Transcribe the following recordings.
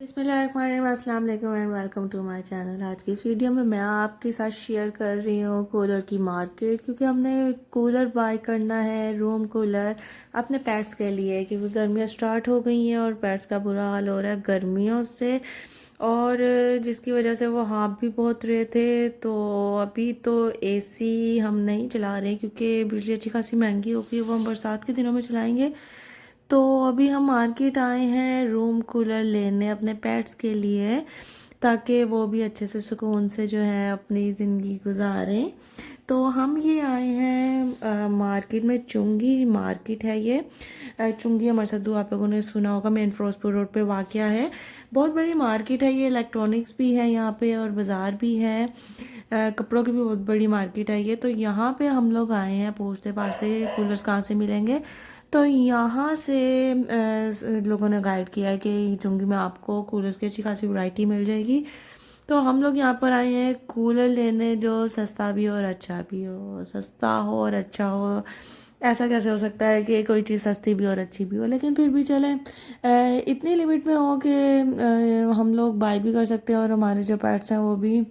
अस्सलाम वालेकुम and welcome to my channel. आज की इस वीडियो में मैं आपके साथ शेयर कर रही हूँ कूलर की मार्केट, क्योंकि हमने कूलर बाय करना है, रूम कूलर अपने पेट्स के लिए, क्योंकि गर्मियाँ स्टार्ट हो गई हैं और पेट्स का बुरा हाल हो रहा है गर्मियों से, और जिसकी वजह से वो हाँफ भी बहुत रहे थे। तो अभी तो एसी हम नहीं चला रहे क्योंकि बिजली अच्छी खासी महंगी होगी, वो हम बरसात के दिनों में चलाएंगे। तो अभी हम मार्केट आए हैं रूम कूलर लेने अपने पेट्स के लिए, ताकि वो भी अच्छे से सुकून से जो है अपनी ज़िंदगी गुजारें। तो हम ये आए हैं मार्केट में, चुंगी मार्केट है ये। चुंगी अमर सद्दू आप लोगों ने सुना होगा, मेन फिरोजपुर रोड पे वाक़या है। बहुत बड़ी मार्केट है ये, इलेक्ट्रॉनिक्स भी है यहाँ पे और बाज़ार भी है, कपड़ों की भी बहुत बड़ी मार्केट है ये। तो यहाँ पे हम लोग आए हैं पूछते पाछते कूलर्स कहाँ से मिलेंगे। तो यहाँ से लोगों ने गाइड किया है कि चुंगी में आपको कूलर्स की अच्छी खासी वैरायटी मिल जाएगी। तो हम लोग यहाँ पर आए हैं कूलर लेने जो सस्ता भी हो और अच्छा भी हो। सस्ता हो और अच्छा हो, ऐसा कैसे हो सकता है कि कोई चीज़ सस्ती भी और अच्छी भी हो, लेकिन फिर भी चले इतनी लिमिट में हो कि हम लोग बाय भी कर सकते हैं और हमारे जो पेट्स हैं वो भी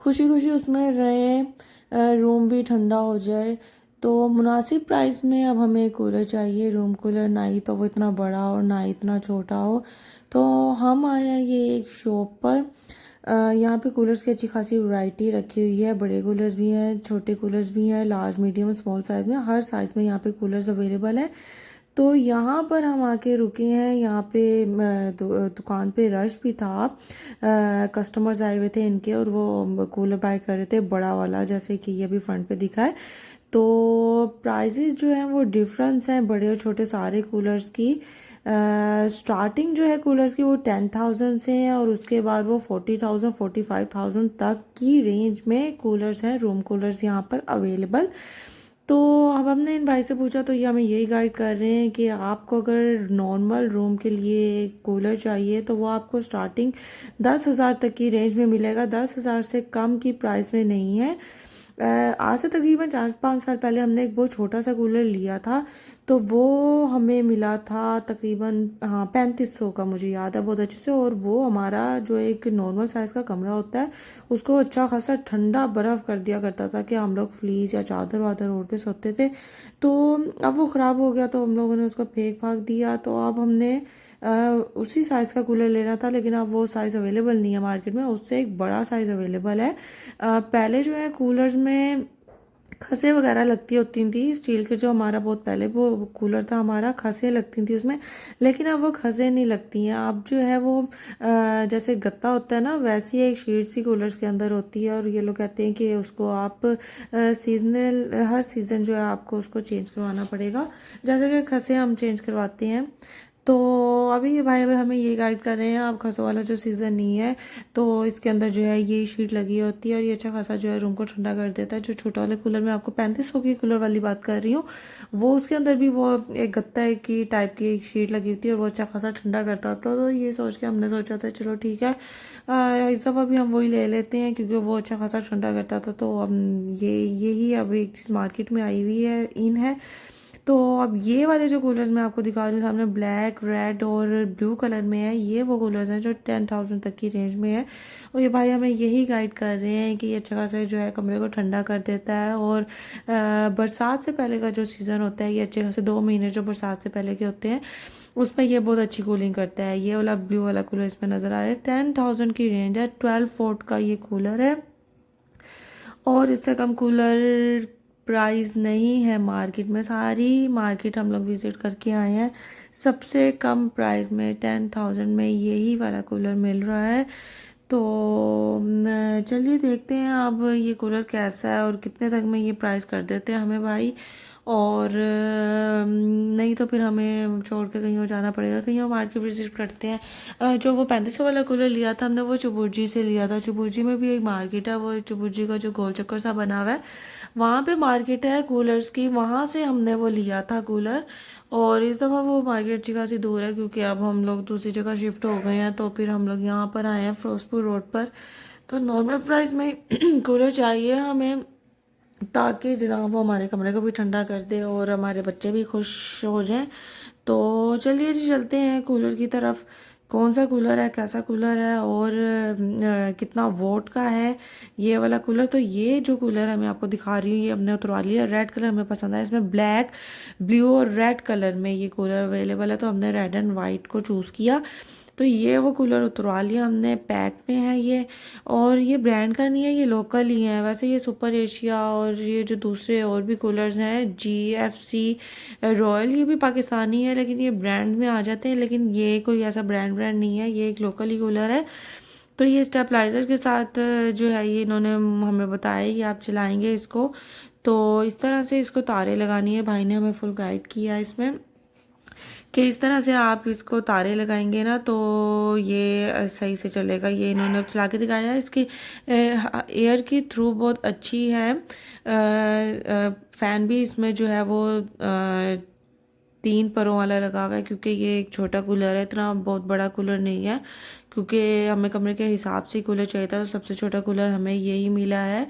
खुशी खुशी उसमें रहे, रूम भी ठंडा हो जाए। तो मुनासिब प्राइस में अब हमें कूलर चाहिए, रूम कूलर, ना ही तो वो इतना बड़ा हो ना इतना छोटा हो। तो हम आए हैं ये एक शॉप पर। यहाँ पे कूलर्स की अच्छी खासी वैरायटी रखी हुई है, बड़े कूलर्स भी हैं, छोटे कूलर्स भी हैं, लार्ज मीडियम स्मॉल साइज़ में, हर साइज़ में यहाँ पे कूलर्स अवेलेबल है। तो यहाँ पर हम आके रुके हैं। यहाँ पे दुकान पे रश भी था, कस्टमर्स आए हुए थे इनके, और वो कूलर बाय कर रहे थे बड़ा वाला, जैसे कि ये भी फ्रंट पे दिखा है। तो प्राइजेस जो हैं वो डिफरेंस हैं बड़े और छोटे सारे कूलर्स की। स्टार्टिंग जो है कूलर्स की वो 10,000 से है, और उसके बाद वो 40,000 45,000 तक की रेंज में कूलर्स हैं, रूम कूलर्स यहाँ पर अवेलेबल। तो अब हमने इन भाई से पूछा तो ये हमें यही गाइड कर रहे हैं कि आपको अगर नॉर्मल रूम के लिए कूलर चाहिए तो वो आपको स्टार्टिंग 10,000 तक की रेंज में मिलेगा, 10,000 से कम की प्राइस में नहीं है। आज से तकरीबन 4-5 साल पहले हमने एक बहुत छोटा सा कूलर लिया था, तो वो हमें मिला था तकरीबन, हाँ, 3500 का, मुझे याद है बहुत अच्छे से। और वो हमारा जो एक नॉर्मल साइज़ का कमरा होता है उसको अच्छा खासा ठंडा बर्फ़ कर दिया करता था कि हम लोग फ्लीस या चादर वादर ओढ़ के सोते थे। तो अब वो ख़राब हो गया तो हम लोगों ने उसको फेंक फाक दिया। तो अब हमने अ, उसी साइज़ का कूलर लेना था, लेकिन अब वो साइज़ अवेलेबल नहीं है मार्केट में, उससे एक बड़ा साइज़ अवेलेबल है। पहले जो है कूलर्स में खसें वगैरह लगती होती थी, स्टील के जो हमारा बहुत पहले वो कूलर था हमारा, खसें लगती थी उसमें, लेकिन अब वो खसें नहीं लगती हैं। अब जो है वो जैसे गत्ता होता है ना, वैसी एक शीट सी कूलर्स के अंदर होती है, और ये लोग कहते हैं कि उसको आप सीजनल, हर सीज़न जो है आपको उसको चेंज करवाना पड़ेगा, जैसे कि खसें हम चेंज करवाते हैं। तो अभी ये भाई हमें ये गाइड कर रहे हैं, अब खसों वाला जो सीज़न नहीं है तो इसके अंदर जो है ये शीट लगी होती है, और ये अच्छा खासा जो है रूम को ठंडा कर देता है। जो छोटा वाले कूलर में आपको 3500 की कूलर वाली बात कर रही हूँ, वो उसके अंदर भी वो एक गत्ता की टाइप की एक शीट लगी होती है, और वो अच्छा खासा ठंडा करता था। तो ये सोच के हमने सोचा था चलो ठीक है, इस दफ़ा भी हम वही ले लेते हैं, क्योंकि वो अच्छा खासा ठंडा करता था। तो हम ये यही अब एक चीज़ मार्केट में आई हुई है, इन है। तो अब ये वाले जो कूलर्स मैं आपको दिखा रही हूँ सामने, ब्लैक, रेड और ब्लू कलर में है, ये वो कूलर्स हैं जो 10,000 तक की रेंज में है। और ये भाई हमें यही गाइड कर रहे हैं कि ये अच्छा खासा जो है कमरे को ठंडा कर देता है, और बरसात से पहले का जो सीज़न होता है, ये अच्छे खासे 2 महीने जो बरसात से पहले के होते हैं उसमें ये बहुत अच्छी कूलिंग करता है। ये वाला ब्लू वाला कूलर इसमें नज़र आ रहा है, 10,000 की रेंज है, 12 वोल्ट का ये कूलर है, और इससे कम कूलर प्राइस नहीं है मार्केट में। सारी मार्केट हम लोग विज़िट करके आए हैं, सबसे कम प्राइस में 10,000 में यही वाला कूलर मिल रहा है। तो चलिए देखते हैं अब ये कूलर कैसा है और कितने तक में ये प्राइस कर देते हैं हमें भाई। और नहीं तो फिर हमें छोड़ के कहीं और जाना पड़ेगा, कहीं और मार्केट विजिट करते हैं। जो वो 3500 वाला कूलर लिया था हमने, वो चुबुर्जी से लिया था। चुबुर्जी में भी एक मार्केट है, वो चुबुर्जी का जो गोल चक्कर सा बना हुआ है, वहाँ पे मार्केट है कूलर्स की, वहाँ से हमने वो लिया था कूलर। और इस दफ़ा वो मार्केट अच्छी खासी दूर है, क्योंकि अब हम लोग दूसरी जगह शिफ्ट हो गए हैं, तो फिर हम लोग यहाँ पर आए हैं फिरोजपुर रोड पर। तो नॉर्मल प्राइस में कूलर चाहिए हमें, ताकि जनाब वो हमारे कमरे को भी ठंडा कर दे और हमारे बच्चे भी खुश हो जाएं। तो चलिए जी चलते हैं कूलर की तरफ। कौन सा कूलर है, कैसा कूलर है और कितना वोट का है ये वाला कूलर। तो ये जो कूलर है मैं आपको दिखा रही हूँ, ये हमने उतरवा लिया। रेड कलर हमें पसंद आया, इसमें ब्लैक, ब्लू और रेड कलर में ये कूलर अवेलेबल है, तो हमने रेड एंड वाइट को चूज़ किया। तो ये वो कूलर उतरवा लिया हमने, पैक में है ये। और ये ब्रांड का नहीं है, ये लोकल ही है। वैसे ये सुपर एशिया और ये जो दूसरे और भी कूलर्स हैं, GFC रॉयल, ये भी पाकिस्तानी है, लेकिन ये ब्रांड में आ जाते हैं। लेकिन ये कोई ऐसा ब्रांड नहीं है, ये एक लोकल ही कूलर है। तो ये स्टेबलाइज़र के साथ जो है ये इन्होंने हमें बताया कि आप चलाएंगे इसको तो इस तरह से इसको तारे लगानी है। भाई ने हमें फुल गाइड किया इसमें कि इस तरह से आप इसको तारे लगाएंगे ना तो ये सही से चलेगा। ये इन्होंने अब चला के दिखाया है। इसकी एयर की थ्रू बहुत अच्छी है। फ़ैन भी इसमें जो है वो 3 परों वाला लगा हुआ है, क्योंकि ये एक छोटा कूलर है, इतना बहुत बड़ा कूलर नहीं है। क्योंकि हमें कमरे के हिसाब से कूलर चाहिए था, तो सबसे छोटा कूलर हमें यही मिला है।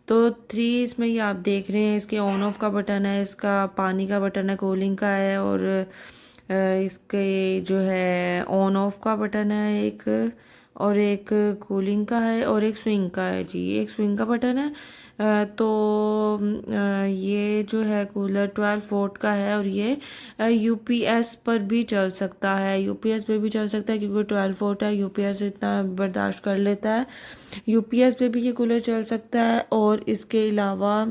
तो 3 इसमें ये आप देख रहे हैं, इसके ऑन ऑफ का बटन है, इसका पानी का बटन है, कूलिंग का है, और इसके जो है ऑन ऑफ का बटन है एक, और एक कूलिंग का है, और एक स्विंग का है जी, एक स्विंग का बटन है। तो ये जो है कूलर 12 वोल्ट का है, और ये UPS पर भी चल सकता है, UPS पे भी चल सकता है, क्योंकि 12 वोल्ट है, UPS इतना बर्दाश्त कर लेता है। UPS पे भी ये कूलर चल सकता है, और इसके अलावा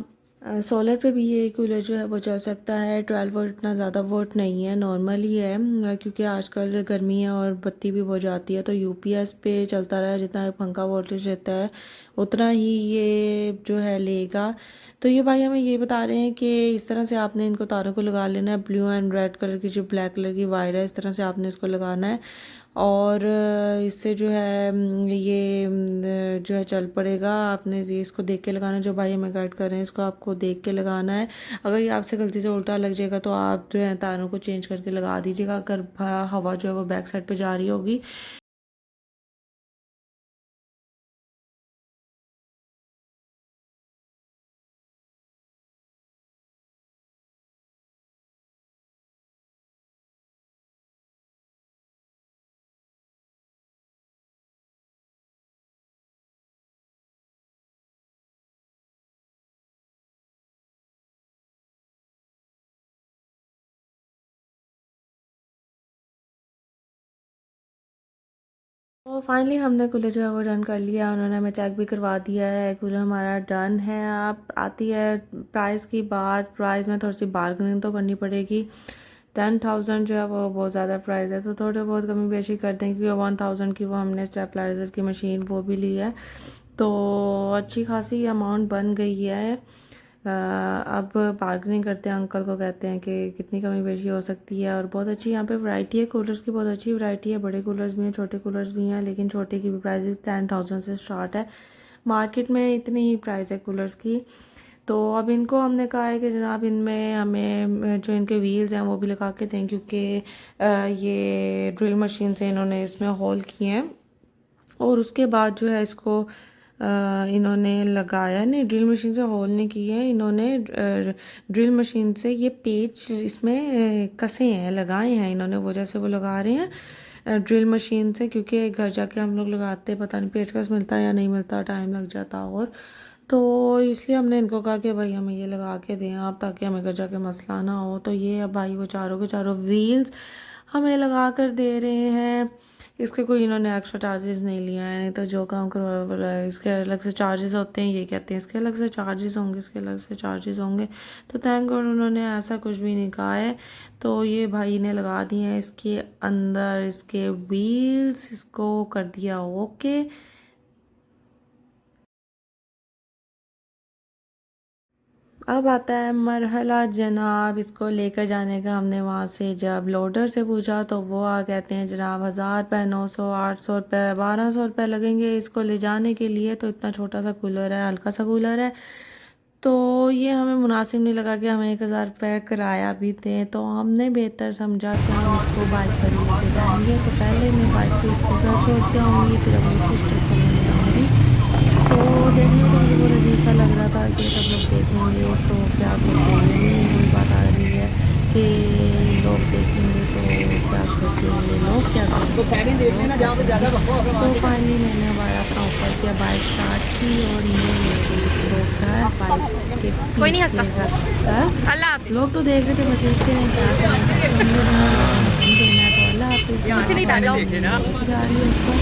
सोलर पे भी ये कूलर जो है वो चल सकता है। 12 वोल्ट इतना ज़्यादा वोल्ट नहीं है, नॉर्मल ही है, क्योंकि आजकल गर्मी है और बत्ती भी बहुत जाती है। तो UPS पे चलता रहा, जितना पंखा वोल्टेज रहता है उतना ही ये जो है लेगा। तो ये भाई हमें ये बता रहे हैं कि इस तरह से आपने इनको तारों को लगा लेना है। ब्लू एंड रेड कलर की जो ब्लैक कलर की वायर है, इस तरह से आपने इसको लगाना है, और इससे जो है ये जो है चल पड़ेगा। आपने ये इसको देख के लगाना है, जो भाई हमें गाइड कर रहे हैं इसको आपको देख के लगाना है। अगर ये आपसे गलती से उल्टा लग जाएगा तो आप जो है तारों को चेंज करके लगा दीजिएगा, अगर हवा जो है वो बैक साइड पे जा रही होगी। तो फाइनली हमने कूलर जो है वो डन कर लिया, उन्होंने हमें चेक भी करवा दिया है, कूलर हमारा डन है। आप आती है प्राइस की बात, प्राइस में थोड़ी सी बार्गेनिंग तो करनी पड़ेगी। 10,000 जो है वो बहुत ज़्यादा प्राइस है, तो थोड़े बहुत कमी बेशी कर दें, क्योंकि 1,000 की वो हमने स्टेबलाइज़र की मशीन वो भी ली है, तो अच्छी खासी अमाउंट बन गई है। अब बार्गेनिंग करते हैं, अंकल को कहते हैं कि कितनी कमी बेशी हो सकती है। और बहुत अच्छी यहाँ पे वैरायटी है, कूलर्स की बहुत अच्छी वैरायटी है, बड़े कूलर्स भी हैं, छोटे कूलर्स भी हैं, लेकिन छोटे की भी प्राइस भी 10,000 से स्टार्ट है। मार्केट में इतनी ही प्राइस है कूलर्स की। तो अब इनको हमने कहा है कि जनाब इनमें हमें जो इनके व्हील्स हैं वो भी लगा के दें, क्योंकि ये ड्रिल मशीन से इन्होंने इसमें होल किए हैं, और उसके बाद जो है इसको इन्होंने लगाया, नहीं ड्रिल मशीन से होल नहीं किए हैं इन्होंने, ड्रिल मशीन से ये पेच इसमें कसे हैं, लगाए हैं इन्होंने, वो जैसे वो लगा रहे हैं ड्रिल मशीन से, क्योंकि घर जाके हम लोग लगाते हैं, पता नहीं पेचकस मिलता है या नहीं मिलता, टाइम लग जाता। और तो इसलिए हमने इनको कहा कि भाई हमें ये लगा के दें आप, ताकि हमें घर जाके मसला ना हो। तो ये अब भाई वो चारों के चारों व्हील्स हमें लगा कर दे रहे हैं। इसके कोई इन्होंने एक्स्ट्रा चार्जेस नहीं लिया है, नहीं तो जो काम करवा वाला है इसके अलग से चार्जेस होते हैं, ये कहते हैं इसके अलग से चार्जेस होंगे, इसके अलग से चार्जेस होंगे। तो थैंक गॉड उन्होंने ऐसा कुछ भी नहीं कहा है। तो ये भाई ने लगा दिए हैं इसके अंदर इसके व्हील्स, इसको कर दिया ओके। अब आता है मरहला जनाब इसको लेकर जाने का। हमने वहाँ से जब लोडर से पूछा तो वो कहते हैं जनाब 1,000 रुपये, 900, 800 रुपये, 1,200 रुपये लगेंगे इसको ले जाने के लिए। तो इतना छोटा सा कूलर है, हल्का सा कूलर है, तो ये हमें मुनासिब नहीं लगा कि हमें 1,000 रुपये किराया भी दें। तो हमने बेहतर समझा कि हम इसको बाइक पर ही लेके जाएंगे। तो पहले मैं बाइक को इसको घर छोड़ के आऊँगी, फिर अपनी सिस्टर को लेने आऊँगी। तो देखने में तो मुझे बहुत अजीब सा लग रहा था कि सब लोग देखेंगे तो क्या सोचेंगे, वही बात आ रही है कि लोग देखेंगे तो क्या छोटे लोग क्या करें। तो फाइनली मैंने हमारा अपना ऊपर किया, बाइक स्टार्ट की और ये मेरी घर बाइक के पीछे रखकर लोग तो देख रहे थे, बस देखते हैं क्या करें। तो हमने नहीं देना है तो अल्लाह हाफिज़ जा रही है इसको।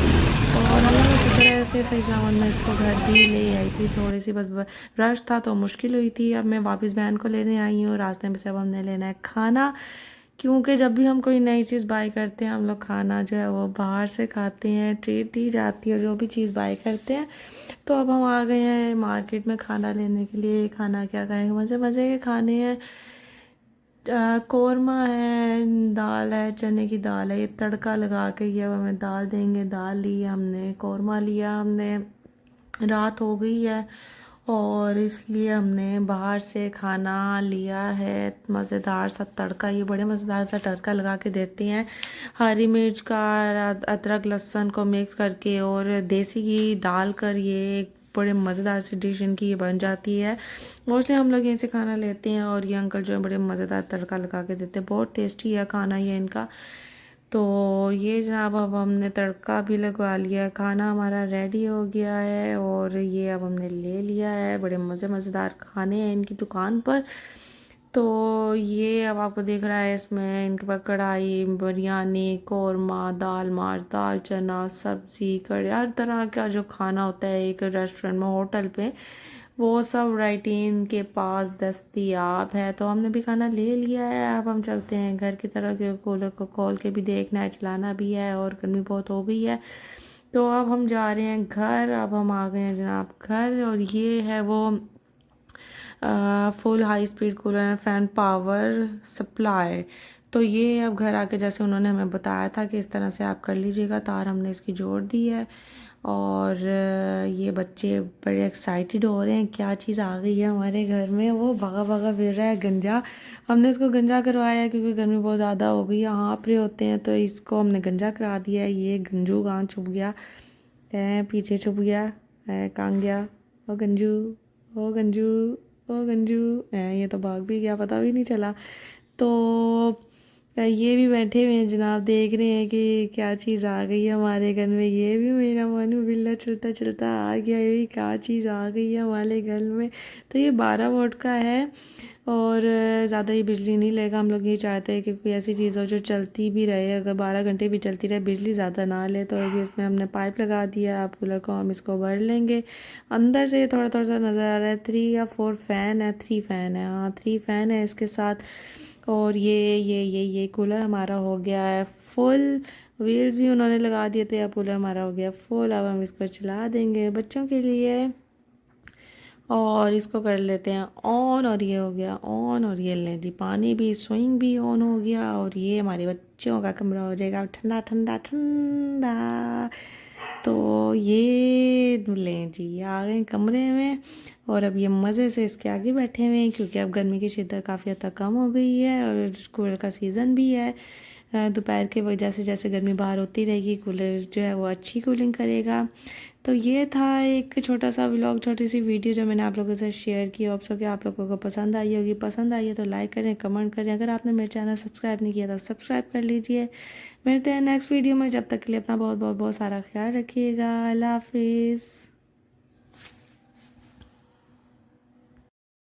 और अल्लाह का शुक्र है कि सही सलामत मैं इसको घर भी ले आई थी। थोड़ी सी बस रश था तो मुश्किल हुई थी। अब मैं वापस बहन को लेने आई हूँ। रास्ते में से अब हमने लेना है खाना, क्योंकि जब भी हम कोई नई चीज़ बाय करते हैं हम लोग खाना जो है वो बाहर से खाते हैं, ट्रीट दी जाती है जो भी चीज़ बाय करते हैं। तो अब हम आ गए हैं मार्केट में खाना लेने के लिए। खाना क्या खाएंगे, मज़े मज़े के खाने हैं। कौरमा है, दाल है, चने की दाल है, ये तड़का लगा के ये हमें दाल देंगे। दाल ली हमने, कौरमा लिया हमने। रात हो गई है और इसलिए हमने बाहर से खाना लिया है। मज़ेदार सा तड़का, ये बड़े मज़ेदार सा तड़का लगा के देते हैं। हरी मिर्च का, अदरक लहसुन को मिक्स करके और देसी घी डाल कर ये बड़े मज़ेदार सी डिश इनकी ये बन जाती है। मोस्टली हम लोग यहीं से खाना लेते हैं और ये अंकल जो है बड़े मज़ेदार तड़का लगा के देते हैं। बहुत टेस्टी है खाना ये इनका। तो ये जनाब अब हमने तड़का भी लगवा लिया, खाना हमारा रेडी हो गया है और ये अब हमने ले लिया है। बड़े मज़ेदार खाने हैं इनकी दुकान पर। तो ये अब आपको दिख रहा है, इसमें इनके पास कढ़ाई, बिरयानी, कौरमा, दाल माश, दाल चना, सब्ज़ी, कढ़ी, हर तरह का जो खाना होता है एक रेस्टोरेंट में, होटल पे, वो सब वैरायटी इनके पास दस्तयाब है। तो हमने भी खाना ले लिया है। अब हम चलते हैं घर की तरफ, के कूलर को खोल के भी देखना है, चलाना भी है और गर्मी बहुत हो गई है। तो अब हम जा रहे हैं घर। अब हम आ गए हैं जनाब घर और ये है वो full high speed cooler fan power supply. तो ये अब घर आके जैसे उन्होंने हमें बताया था कि इस तरह से आप कर लीजिएगा, तार हमने इसकी जोड़ दी है। और ये बच्चे बड़े एक्साइटेड हो रहे हैं, क्या चीज़ आ गई है हमारे घर में। वो भागा भागा फिर रहा है गंजा। हमने इसको गंजा करवाया क्योंकि गर्मी बहुत ज़्यादा हो गई है, हाँफ रहे होते हैं, तो इसको हमने गंजा करा दिया है। ये गंजू कहाँ छुप गया है, पीछे छुप गया है, कहाँ गया ओ गंजू, ओ गंजू, ओ गंजू है। ये तो भाग भी गया, पता भी नहीं चला। तो ये भी बैठे हुए हैं जनाब, देख रहे हैं कि क्या चीज़ आ गई है हमारे घर में। ये भी मेरा मानू बिल्ला चलता चलता आ गया, ये भी क्या चीज़ आ गई है हमारे घर में। तो ये 12 वोल्ट का है और ज़्यादा ही बिजली नहीं लेगा। हम लोग ये चाहते हैं कि कोई ऐसी चीज़ हो जो चलती भी रहे, अगर 12 घंटे भी चलती रहे, बिजली ज़्यादा ना ले। तो अभी इसमें हमने पाइप लगा दिया। आप कूलर को हम इसको भर लेंगे। अंदर से थोड़ा थोड़ा सा नज़र आ रहा है, 3 या 4 फ़ैन है, 3 फ़ैन है, हाँ 3 फ़ैन है इसके साथ। और ये कूलर हमारा हो गया है फुल। व्हील्स भी उन्होंने लगा दिए थे, अब कूलर हमारा हो गया फुल। अब हम इसको चला देंगे बच्चों के लिए और इसको कर लेते हैं ऑन। और ये हो गया ऑन और ये ले जी, पानी भी, स्विंग भी ऑन हो गया और ये हमारे बच्चों का कमरा हो जाएगा ठंडा ठंडा ठंडा। तो ये लें जी, आ गए कमरे में और अब ये मज़े से इसके आगे बैठे हुए हैं क्योंकि अब गर्मी की शिद्दत काफ़ी हद तक कम हो गई है और कूलर का सीज़न भी है। दोपहर के वजह से जैसे गर्मी बाहर होती रहेगी, कूलर जो है वो अच्छी कूलिंग करेगा। तो ये था एक छोटा सा व्लॉग, छोटी सी वीडियो जो मैंने आप लोगों से शेयर की। होप सो कि आप लोगों को पसंद आई होगी। पसंद आई है तो लाइक करें, कमेंट करें। अगर आपने मेरे चैनल सब्सक्राइब नहीं किया तो सब्सक्राइब कर लीजिए। मिलते हैं नेक्स्ट वीडियो में, जब तक के लिए अपना बहुत बहुत बहुत सारा ख्याल रखिएगा। अल्लाह हाफिज़।